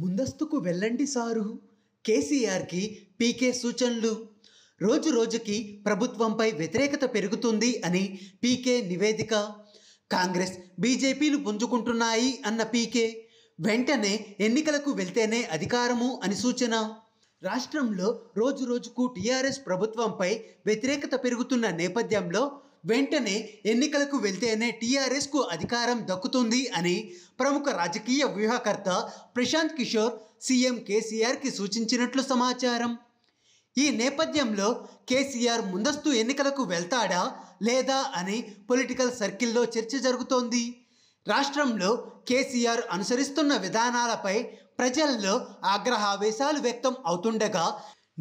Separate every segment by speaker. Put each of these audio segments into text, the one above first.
Speaker 1: ముందస్తుకు వెళ్ళండి సారు. కేసీఆర్కి పీకే సూచనలు. రోజు రోజుకి ప్రభుత్వంపై వ్యతిరేకత పెరుగుతుంది అని పీకే నివేదిక. కాంగ్రెస్ బీజేపీలు పుంజుకుంటున్నాయి అన్న పీకే వెంటనే ఎన్నికలకు వెళ్తేనే అధికారము అని సూచన. రాష్ట్రంలో రోజు రోజుకు టీఆర్ఎస్ ప్రభుత్వంపై వ్యతిరేకత పెరుగుతున్న నేపథ్యంలో వెంటనే ఎన్నికలకు వెళ్తేనే టీఆర్ఎస్కు అధికారం దక్కుతుంది అని ప్రముఖ రాజకీయ వ్యూహకర్త ప్రశాంత్ కిషోర్ సీఎం కేసీఆర్కి సూచించినట్లు సమాచారం. ఈ నేపథ్యంలో కేసీఆర్ ముందస్తు ఎన్నికలకు వెళ్తాడా లేదా అని పొలిటికల్ సర్కిల్లో చర్చ జరుగుతోంది. రాష్ట్రంలో కేసీఆర్ అనుసరిస్తున్న విధానాలపై ప్రజల్లో ఆగ్రహావేశాలు వ్యక్తం అవుతుండగా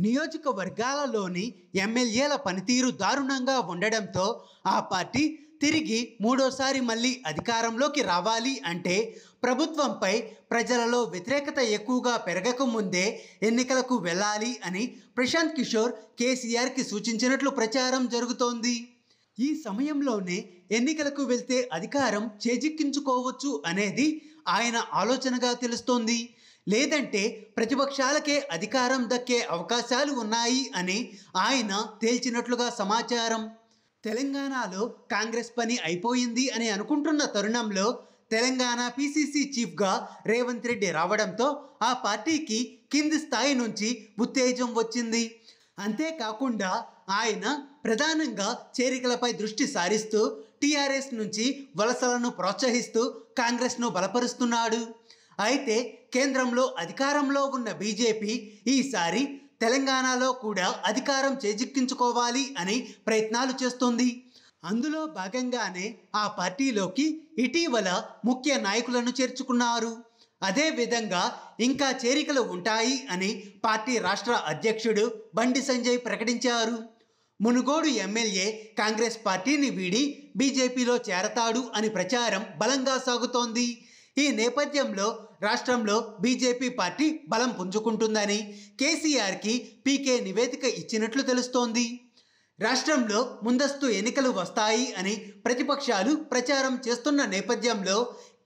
Speaker 1: నియోజకవర్గాలలోని ఎమ్మెల్యేల పనితీరు దారుణంగా ఉండడంతో ఆ పార్టీ తిరిగి మూడోసారి మళ్ళీ అధికారంలోకి రావాలి అంటే ప్రభుత్వంపై ప్రజలలో వ్యతిరేకత ఎక్కువగా పెరగకముందే ఎన్నికలకు వెళ్ళాలి అని ప్రశాంత్ కిషోర్ కేసీఆర్కి సూచించినట్లు ప్రచారం జరుగుతోంది. ఈ సమయంలోనే ఎన్నికలకు వెళ్తే అధికారం చేజిక్కించుకోవచ్చు అనేది ఆయన ఆలోచనగా తెలుస్తోంది. లేదంటే ప్రతిపక్షాలకే అధికారం దక్కే అవకాశాలు ఉన్నాయి అని ఆయన తేల్చినట్లుగా సమాచారం. తెలంగాణలో కాంగ్రెస్ పని అయిపోయింది అని అనుకుంటున్న తరుణంలో తెలంగాణ పీసీసీ చీఫ్గా రేవంత్ రెడ్డి రావడంతో ఆ పార్టీకి కింది స్థాయి నుంచి ఉత్తేజం వచ్చింది. అంతేకాకుండా ఆయన ప్రధానంగా చేరికలపై దృష్టి సారిస్తూ టీఆర్ఎస్ నుంచి వలసలను ప్రోత్సహిస్తూ కాంగ్రెస్ను బలపరుస్తున్నాడు. అయితే కేంద్రంలో అధికారంలో ఉన్న బీజేపీ ఈసారి తెలంగాణలో కూడా అధికారం చేజిక్కించుకోవాలి అని ప్రయత్నాలు చేస్తోంది. అందులో భాగంగానే ఆ పార్టీలోకి ఇటీవల ముఖ్య నాయకులను చేర్చుకున్నారు. అదేవిధంగా ఇంకా చేరికలు ఉంటాయి అని పార్టీ రాష్ట్ర అధ్యక్షుడు బండి సంజయ్ ప్రకటించారు. మునుగోడు ఎమ్మెల్యే కాంగ్రెస్ పార్టీని వీడి బీజేపీలో చేరతాడు అని ప్రచారం బలంగా సాగుతోంది. ఈ నేపథ్యంలో రాష్ట్రంలో బీజేపీ పార్టీ బలం పుంజుకుంటుందని కేసీఆర్కి పీకే నివేదిక ఇచ్చినట్లు తెలుస్తోంది. రాష్ట్రంలో ముందస్తు ఎన్నికలు వస్తాయి అని ప్రతిపక్షాలు ప్రచారం చేస్తున్న నేపథ్యంలో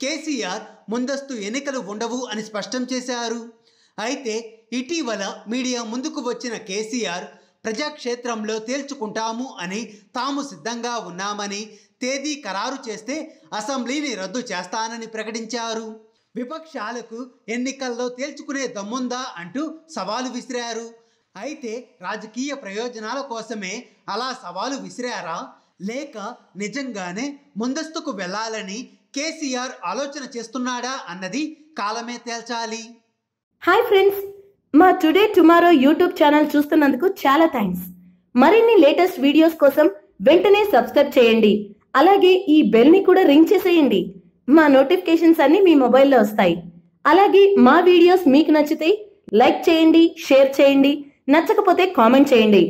Speaker 1: కేసీఆర్ ముందస్తు ఎన్నికలు ఉండవు అని స్పష్టం చేశారు. అయితే ఇటీవల మీడియా ముందుకు వచ్చిన కేసీఆర్ ప్రజాక్షేత్రంలో తేల్చుకుంటాము అని తాము సిద్ధంగా ఉన్నామని, తేదీ ఖరారు చేస్తే అసెంబ్లీని రద్దు చేస్తానని ప్రకటించారు. విపక్షాలకు ఎన్నికల్లో తేల్చుకునే దమ్ముందా అంటూ సవాలు విసిరారు. అయితే రాజకీయ ప్రయోజనాల కోసమే అలా సవాలు విసిరారా లేక నిజంగానే ముందస్తుకు వెళ్ళాలని కేసీఆర్ ఆలోచన చేస్తున్నాడా అన్నది కాలమే తేల్చాలి.
Speaker 2: హాయ్ ఫ్రెండ్స్, మా టుడే టుమారో యూట్యూబ్ ఛానల్ చూస్తున్నందుకు చాలా థ్యాంక్స్. మరిన్ని లేటెస్ట్ వీడియోస్ కోసం వెంటనే సబ్స్క్రైబ్ చేయండి. అలాగే ఈ బెల్ ని కూడా రింగ్ చేసేయండి. మా నోటిఫికేషన్స్ అన్ని మీ మొబైల్లో వస్తాయి. అలాగే మా వీడియోస్ మీకు నచ్చితే లైక్ చేయండి, షేర్ చేయండి, నచ్చకపోతే కామెంట్ చేయండి.